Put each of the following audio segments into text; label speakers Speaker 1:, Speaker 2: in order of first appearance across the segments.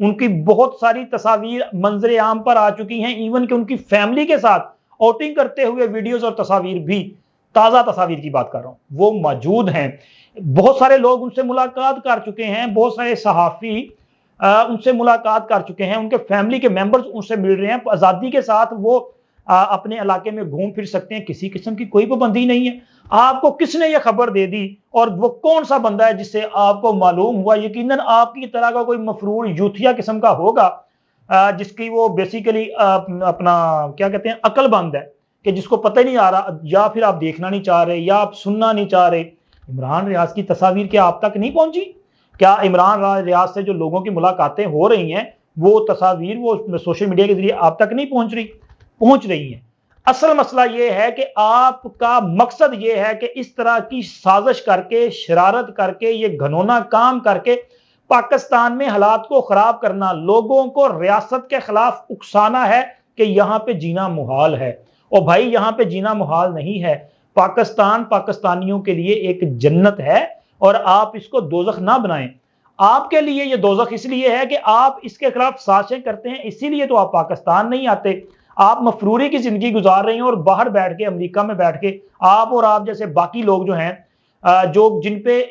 Speaker 1: ان کی بہت ساری تصاویر منظر عام پر آ چکی ہیں، ایون کہ ان کی فیملی کے ساتھ آؤٹنگ کرتے ہوئے ویڈیوز اور تصاویر بھی، تازہ تصاویر کی بات کر رہا ہوں، وہ موجود ہیں۔ بہت سارے لوگ ان سے ملاقات کر چکے ہیں، بہت سارے صحافی ان سے ملاقات کر چکے ہیں، ان کے فیملی کے ممبرز ان سے مل رہے ہیں، آزادی کے ساتھ وہ اپنے علاقے میں گھوم پھر سکتے ہیں، کسی قسم کی کوئی پابندی نہیں ہے۔ آپ کو کس نے یہ خبر دے دی اور وہ کون سا بندہ ہے جس سے آپ کو معلوم ہوا؟ یقیناً آپ کی طرح کا کوئی مفرور یوتھیا قسم کا ہوگا جس کی وہ بیسیکلی اپنا کیا کہتے ہیں عقل بند ہے، کہ جس کو پتہ ہی نہیں آ رہا، یا پھر آپ دیکھنا نہیں چاہ رہے یا آپ سننا نہیں چاہ رہے۔ عمران ریاض کی تصاویر کیا آپ تک نہیں پہنچی؟ کیا عمران ریاض سے جو لوگوں کی ملاقاتیں ہو رہی ہیں وہ تصاویر وہ سوشل میڈیا کے ذریعے آپ تک نہیں پہنچ رہی ہیں؟ اصل مسئلہ یہ ہے کہ آپ کا مقصد یہ ہے کہ اس طرح کی سازش کر کے، شرارت کر کے، یہ گھنونا کام کر کے پاکستان میں حالات کو خراب کرنا، لوگوں کو ریاست کے خلاف اکسانا ہے کہ یہاں پہ جینا محال ہے۔ اور بھائی یہاں پہ جینا محال نہیں ہے، پاکستان پاکستانیوں کے لیے ایک جنت ہے، اور آپ اس کو دوزخ نہ بنائیں۔ آپ کے لیے یہ دوزخ اس لیے ہے کہ آپ اس کے خلاف سازشیں کرتے ہیں، اسی لیے تو آپ پاکستان نہیں آتے۔ آپ مفروری کی زندگی گزار رہے ہیں، اور باہر بیٹھ کے، امریکہ میں بیٹھ کے آپ اور آپ جیسے باقی لوگ جو ہیں جن پہ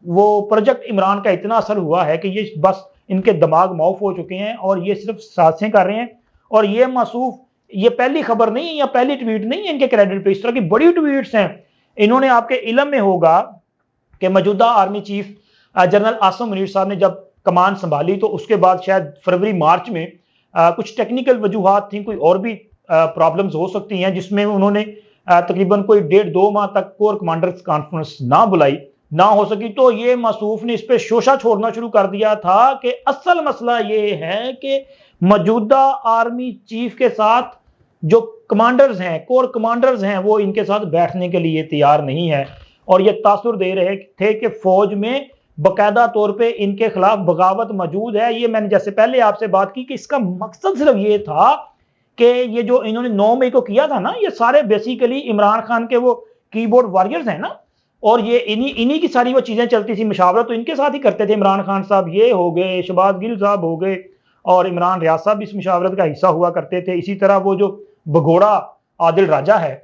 Speaker 1: وہ پروجیکٹ عمران کا اتنا اثر ہوا ہے کہ یہ بس ان کے دماغ معاف ہو چکے ہیں اور یہ صرف سازشیں کر رہے ہیں۔ اور یہ موصوف، یہ پہلی خبر نہیں ہے یا پہلی ٹویٹ نہیں ہے ان کے کریڈٹ پہ، اس طرح کی بڑی ٹویٹس ہیں۔ انہوں نے، آپ کے علم میں ہوگا کہ موجودہ army chief general Asim Munir صاحب نے جب کمان سنبھالی تو اس کے بعد شاید فروری مارچ میں کچھ ٹیکنیکل وجوہات تھیں، کوئی اور بھی پرابلمز ہو سکتی ہیں، جس میں انہوں نے تقریباً کوئی 1.5-2 ماہ تک کور کمانڈرز کانفرنس نہ ہو سکی۔ تو یہ موصوف نے اس پہ شوشہ چھوڑنا شروع کر دیا تھا کہ اصل مسئلہ یہ ہے کہ موجودہ آرمی چیف کے ساتھ جو کمانڈرز ہیں، کور کمانڈرز ہیں، وہ ان کے ساتھ بیٹھنے کے لیے تیار نہیں ہے، اور یہ تاثر دے رہے تھے کہ فوج میں باقاعدہ طور پہ ان کے خلاف بغاوت موجود ہے۔ یہ میں نے جیسے پہلے آپ سے بات کی کہ اس کا مقصد صرف یہ تھا کہ یہ جو انہوں نے 9 مئی کو کیا تھا نا، یہ سارے بیسیکلی عمران خان کے وہ کی بورڈ وارئرز ہیں نا، اور یہ انہی کی ساری وہ چیزیں چلتی تھی، مشاورت تو ان کے ساتھ ہی کرتے تھے۔ عمران خان صاحب یہ ہو گئے، شہباز گل صاحب ہو گئے، اور عمران ریاض صاحب بھی اس مشاورت کا حصہ ہوا کرتے تھے۔ اسی طرح وہ جو بگوڑا عادل راجہ ہے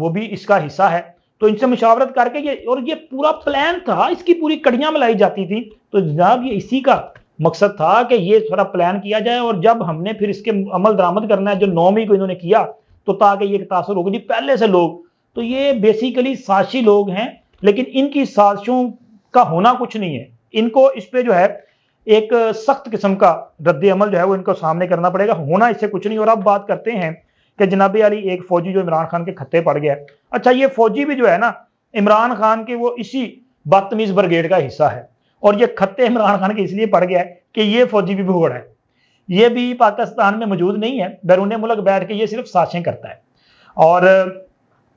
Speaker 1: وہ بھی اس کا حصہ ہے۔ تو ان سے مشاورت کر کے یہ پورا پلان تھا، اس کی پوری کڑیاں ملائی جاتی تھی۔ تو جناب یہ اسی کا مقصد تھا کہ یہ تھوڑا پلان کیا جائے، اور جب ہم نے پھر اس کے عمل درآمد کرنا ہے جو 9 مئی کو انہوں نے کیا، تو تاکہ یہ تاثر ہوگا جی پہلے سے لوگ، تو یہ بیسیکلی سازشی لوگ ہیں، لیکن ان کی سازشوں کا ہونا کچھ نہیں ہے۔ ان کو اس پہ جو ہے ایک سخت قسم کا رد عمل جو ہے وہ ان کو سامنے کرنا پڑے گا، ہونا اس سے کچھ نہیں۔ اور اب بات کرتے ہیں کہ جناب علی ایک فوجی جو عمران خان کے کھتے پڑ گیا ہے۔ اچھا، یہ فوجی بھی جو ہے نا عمران خان کے وہ اسی بدتمیز بریگیڈ کا حصہ ہے، اور یہ کھتے عمران خان کے اس لیے پڑ گیا ہے کہ یہ فوجی بھی بھگوڑا ہے، یہ بھی پاکستان میں موجود نہیں ہے، بیرون ملک بیٹھ کے یہ صرف سازشیں کرتا ہے۔ اور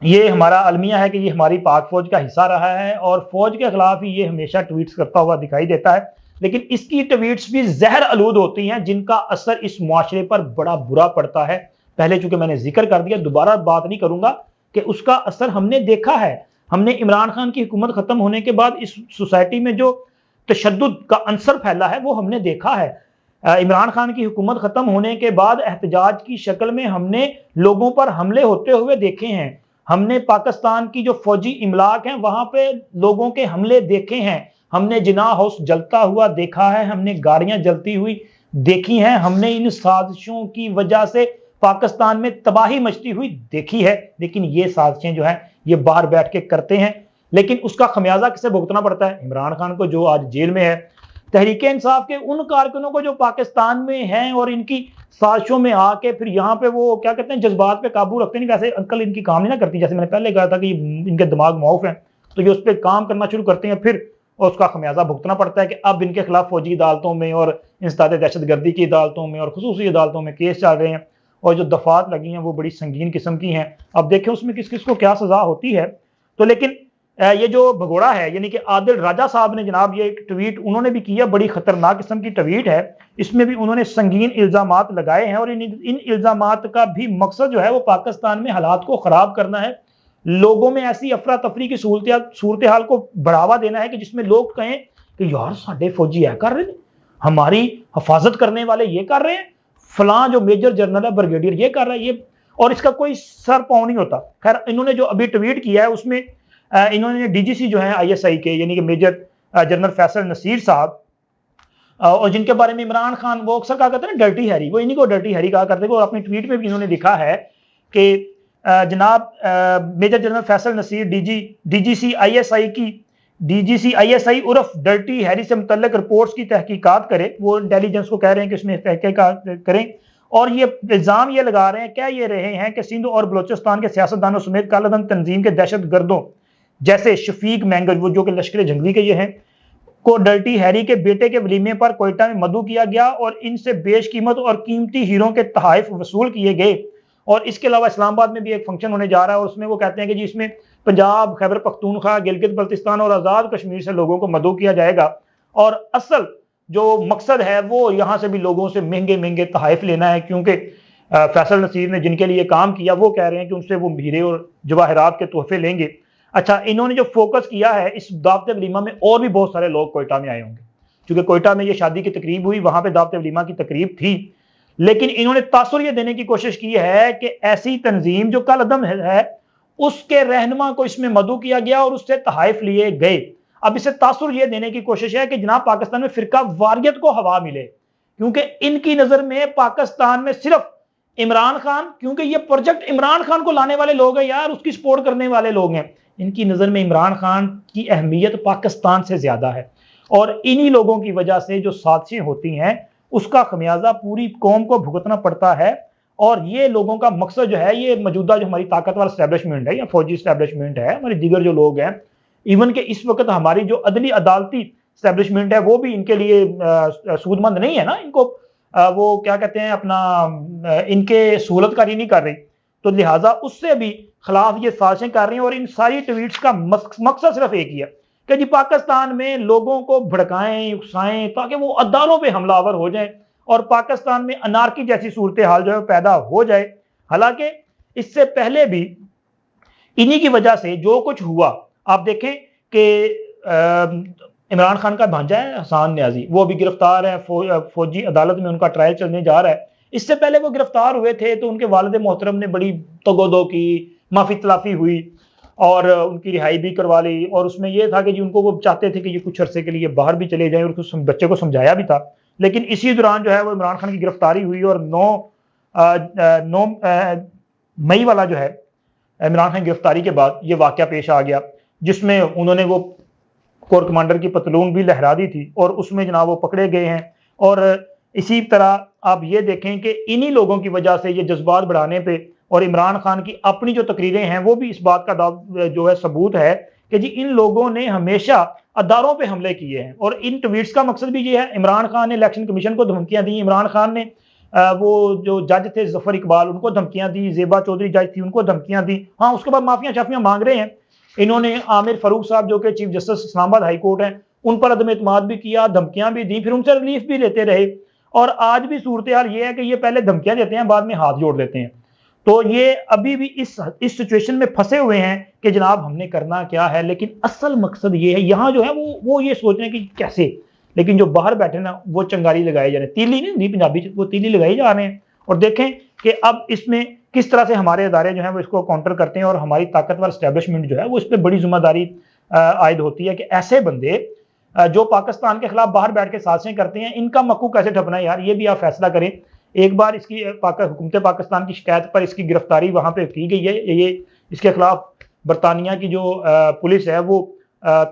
Speaker 1: یہ ہمارا المیہ ہے کہ یہ ہماری پاک فوج کا حصہ رہا ہے، اور فوج کے خلاف ہی یہ ہمیشہ ٹویٹس کرتا ہوا دکھائی دیتا ہے، لیکن اس کی ٹویٹس بھی زہر آلود ہوتی ہیں جن کا اثر اس معاشرے پر بڑا برا پڑتا ہے۔ پہلے چونکہ میں نے ذکر کر دیا، دوبارہ بات نہیں کروں گا کہ اس کا اثر ہم نے دیکھا ہے۔ ہم نے عمران خان کی حکومت ختم ہونے کے بعد اس سوسائٹی میں جو تشدد کا عنصر پھیلا ہے وہ ہم نے دیکھا ہے۔ عمران خان کی حکومت ختم ہونے کے بعد احتجاج کی شکل میں ہم نے لوگوں پر حملے ہوتے ہوئے دیکھے ہیں، ہم نے پاکستان کی جو فوجی املاک ہیں وہاں پہ لوگوں کے حملے دیکھے ہیں، ہم نے جناح ہاؤس جلتا ہوا دیکھا ہے، ہم نے گاڑیاں جلتی ہوئی دیکھی ہیں، ہم نے ان سازشوں کی وجہ سے پاکستان میں تباہی مچتی ہوئی دیکھی ہے۔ لیکن یہ سازشیں جو ہیں یہ باہر بیٹھ کے کرتے ہیں، لیکن اس کا خمیازہ کسے بھگتنا پڑتا ہے؟ عمران خان کو جو آج جیل میں ہے، تحریک انصاف کے ان کارکنوں کو جو پاکستان میں ہیں اور ان کی سازشوں میں آ کے پھر یہاں پہ وہ کیا کہتے ہیں جذبات پہ قابو رکھتے نہیں، ویسے عقل ان کی کام نہیں نہ کرتی، جیسے میں نے پہلے کہا تھا کہ ان کے دماغ معاف ہیں، تو یہ اس پہ کام کرنا شروع کرتے ہیں، پھر اس کا خمیازہ بھگتنا پڑتا ہے کہ اب ان کے خلاف فوجی عدالتوں میں اور انسداد دہشت گردی کی عدالتوں میں اور خصوصی عدالتوں میں کیس چل رہے ہیں، اور جو دفعات لگی ہیں وہ بڑی سنگین قسم کی ہیں۔ اب دیکھیں اس میں کس کس کو کیا سزا ہوتی ہے۔ تو لیکن یہ جو بھگوڑا ہے یعنی کہ عادل راجہ صاحب نے جناب یہ ایک ٹویٹ انہوں نے بھی کیا، بڑی خطرناک قسم کی ٹویٹ ہے، اس میں بھی انہوں نے سنگین الزامات لگائے ہیں، اور ان الزامات کا بھی مقصد جو ہے وہ پاکستان میں حالات کو خراب کرنا ہے، لوگوں میں ایسی افراتفری کی صورتحال کو بڑھاوا دینا ہے کہ جس میں لوگ کہیں کہ یار ساڈے فوجی ہے کر رہے ہیں، ہماری حفاظت کرنے والے یہ کر رہے ہیں، فلاں جو میجر جنرل ہے بریگیڈیئر یہ کر رہا ہے، یہ، اور اس کا کوئی سر پاؤں نہیں ہوتا۔ خیر انہوں نے جو ابھی ٹویٹ کیا ہے اس میں انہوں نے ڈی جی سی جو ہیں آئی ایس آئی کے یعنی کہ میجر جنرل فیصل نصیر صاحب، اور جن کے بارے میں عمران خان وہ اکثر کہا کرتے ہیں نا ڈرٹی ہیری، وہ انہی کو ڈرٹی ہیری کہا کرتے ہیں، اور اپنی ٹویٹ میں بھی انہوں نے لکھا ہے کہ جناب major general Faisal Naseer D G C I S I عرف ڈرٹی ہیری سے متعلق رپورٹس کی تحقیقات کرے، وہ انٹیلیجنس کو کہہ رہے ہیں کہ اس میں تحقیقات کریں، اور یہ الزام یہ لگا رہے ہیں، کہہ یہ رہے ہیں کہ سندھ اور بلوچستان کے سیاستدانوں سمیت کالعدم تنظیم کے دہشت گردوں جیسے شفیق مینگل، وہ جو کہ لشکر جنگلی کے یہ ہیں، کو ڈرٹی ہیری کے بیٹے کے ولیمے پر کوئٹہ میں مدعو کیا گیا اور ان سے بیش قیمت اور قیمتی ہیروں کے تحائف وصول کیے گئے۔ اور اس کے علاوہ اسلام آباد میں بھی ایک فنکشن ہونے جا رہا ہے اور اس میں وہ کہتے ہیں کہ جی اس میں پنجاب، خیبر پختونخوا، گلگت بلتستان اور آزاد کشمیر سے لوگوں کو مدعو کیا جائے گا، اور اصل جو مقصد ہے وہ یہاں سے بھی لوگوں سے مہنگے مہنگے تحائف لینا ہے، کیونکہ فیصل نصیر نے جن کے لیے کام کیا وہ کہہ رہے ہیں کہ ان سے وہ ہیرے اور جواہرات کے تحفے لیں گے۔ اچھا انہوں نے جو فوکس کیا ہے اس دعوت ولیمہ میں، اور بھی بہت سارے لوگ کوئٹہ میں آئے ہوں گے، کیونکہ کوئٹہ میں یہ شادی کی تقریب ہوئی، وہاں پہ دعوت ولیمہ کی تقریب تھی، لیکن انہوں نے تاثر یہ دینے کی کوشش کی ہے کہ ایسی تنظیم جو کالعدم ہے اس کے رہنما کو اس میں مدعو کیا گیا اور اس سے تحائف لیے گئے۔ اب اسے تاثر یہ دینے کی کوشش ہے کہ جناب پاکستان میں فرقہ واریت کو ہوا ملے، کیونکہ ان کی نظر میں پاکستان میں صرف عمران خان، کیونکہ یہ پروجیکٹ عمران خان کو لانے والے لوگ ہیں یار، اس کی سپورٹ کرنے والے لوگ ہیں، ان کی نظر میں عمران خان کی اہمیت پاکستان سے زیادہ ہے، اور انہی لوگوں کی وجہ سے جو سازشیں ہوتی ہیں اس کا خمیازہ پوری قوم کو بھگتنا پڑتا ہے۔ اور یہ لوگوں کا مقصد جو ہے، یہ موجودہ جو ہماری طاقتور اسٹیبلشمنٹ ہے یا فوجی اسٹیبلشمنٹ ہے، ہمارے دیگر جو لوگ ہیں، ایون کہ اس وقت ہماری جو عدلی عدالتی اسٹیبلشمنٹ ہے وہ بھی ان کے لیے سود مند نہیں ہے نا، ان کو وہ کیا کہتے ہیں اپنا ان کے سہولت کاری نہیں کر رہی، تو لہٰذا اس سے بھی خلاف یہ سازشیں کر رہی ہیں۔ اور ان ساری ٹویٹس کا مقصد صرف ایک ہی ہے کہ جی پاکستان میں لوگوں کو بھڑکائیں، اکسائیں، تاکہ وہ اداروں پہ حملہ آور ہو جائیں اور پاکستان میں انارکی جیسی صورتحال جو ہے پیدا ہو جائے۔ حالانکہ اس سے پہلے بھی انہی کی وجہ سے جو کچھ ہوا، آپ دیکھیں کہ عمران خان کا بھانجا ہے حسان نیازی، وہ بھی گرفتار ہے، فوجی عدالت میں ان کا ٹرائل چلنے جا رہا ہے۔ اس سے پہلے وہ گرفتار ہوئے تھے تو ان کے والد محترم نے بڑی تگودو کی، معافی تلافی ہوئی اور ان کی رہائی بھی کروا لی، اور اس میں یہ تھا کہ جی ان کو وہ چاہتے تھے کہ یہ کچھ عرصے کے لیے باہر بھی چلے جائیں، اور بچے کو سمجھایا بھی تھا، لیکن اسی دوران جو ہے وہ عمران خان کی گرفتاری ہوئی، اور 9 مئی والا جو ہے عمران خان کی گرفتاری کے بعد یہ واقعہ پیش آ گیا، جس میں انہوں نے وہ کور کمانڈر کی پتلون بھی لہرا دی تھی، اور اس میں جناب وہ پکڑے گئے ہیں۔ اور اسی طرح آپ یہ دیکھیں کہ انہی لوگوں کی وجہ سے یہ جذبات بڑھانے پہ، اور عمران خان کی اپنی جو تقریریں ہیں وہ بھی اس بات کا جو ہے ثبوت ہے کہ جی ان لوگوں نے ہمیشہ اداروں پہ حملے کیے ہیں۔ اور ان ٹویٹس کا مقصد بھی یہ ہے، عمران خان نے الیکشن کمیشن کو دھمکیاں دی، عمران خان نے وہ جو جج تھے ظفر اقبال ان کو دھمکیاں دی، زیبا چودھری جج تھی ان کو دھمکیاں دی، ہاں اس کے بعد معافیاں شافیاں مانگ رہے ہیں۔ انہوں نے عامر فاروق صاحب جو کہ چیف جسٹس اسلام آباد ہائی کورٹ ہیں ان پر عدم اعتماد بھی کیا، دھمکیاں بھی دی، پھر ان سے ریلیف بھی لیتے رہے، اور آج بھی صورتحال یہ ہے کہ یہ پہلے دھمکیاں دیتے ہیں بعد میں ہاتھ جوڑ دیتے ہیں۔ تو یہ ابھی بھی اس سچویشن میں پھنسے ہوئے ہیں کہ جناب ہم نے کرنا کیا ہے، لیکن اصل مقصد یہ ہے، یہاں جو ہے وہ یہ سوچ رہے ہیں کہ کیسے، لیکن جو باہر بیٹھے نا وہ چنگاری لگائے جا رہے ہیں، تیلی نہیں پنجابی وہ تیلی لگائی جا رہے ہیں۔ اور دیکھیں کہ اب اس میں کس طرح سے ہمارے ادارے جو ہیں وہ اس کو کاؤنٹر کرتے ہیں، اور ہماری طاقتور اسٹیبلشمنٹ جو ہے وہ اس پہ بڑی ذمہ داری عائد ہوتی ہے کہ ایسے بندے جو پاکستان کے خلاف باہر بیٹھ کے سازشیں کرتے ہیں ان کا مکو کیسے ٹھپنا ہے یار، یہ بھی آپ فیصلہ کریں۔ ایک بار اس کی حکومت پاکستان کی شکایت پر اس کی گرفتاری وہاں پہ کی گئی ہے، یہ اس کے خلاف برطانیہ کی جو پولیس ہے وہ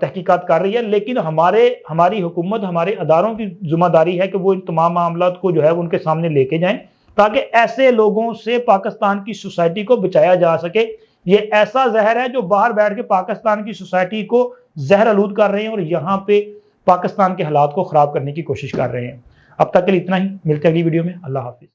Speaker 1: تحقیقات کر رہی ہے، لیکن ہماری حکومت، ہمارے اداروں کی ذمہ داری ہے کہ وہ ان تمام معاملات کو جو ہے ان کے سامنے لے کے جائیں تاکہ ایسے لوگوں سے پاکستان کی سوسائٹی کو بچایا جا سکے۔ یہ ایسا زہر ہے جو باہر بیٹھ کے پاکستان کی سوسائٹی کو زہر آلود کر رہے ہیں اور یہاں پہ پاکستان کے حالات کو خراب کرنے کی کوشش کر رہے ہیں۔ اب تک کے لیے اتنا ہی، ملتے ہیں اگلی ویڈیو میں، اللہ حافظ۔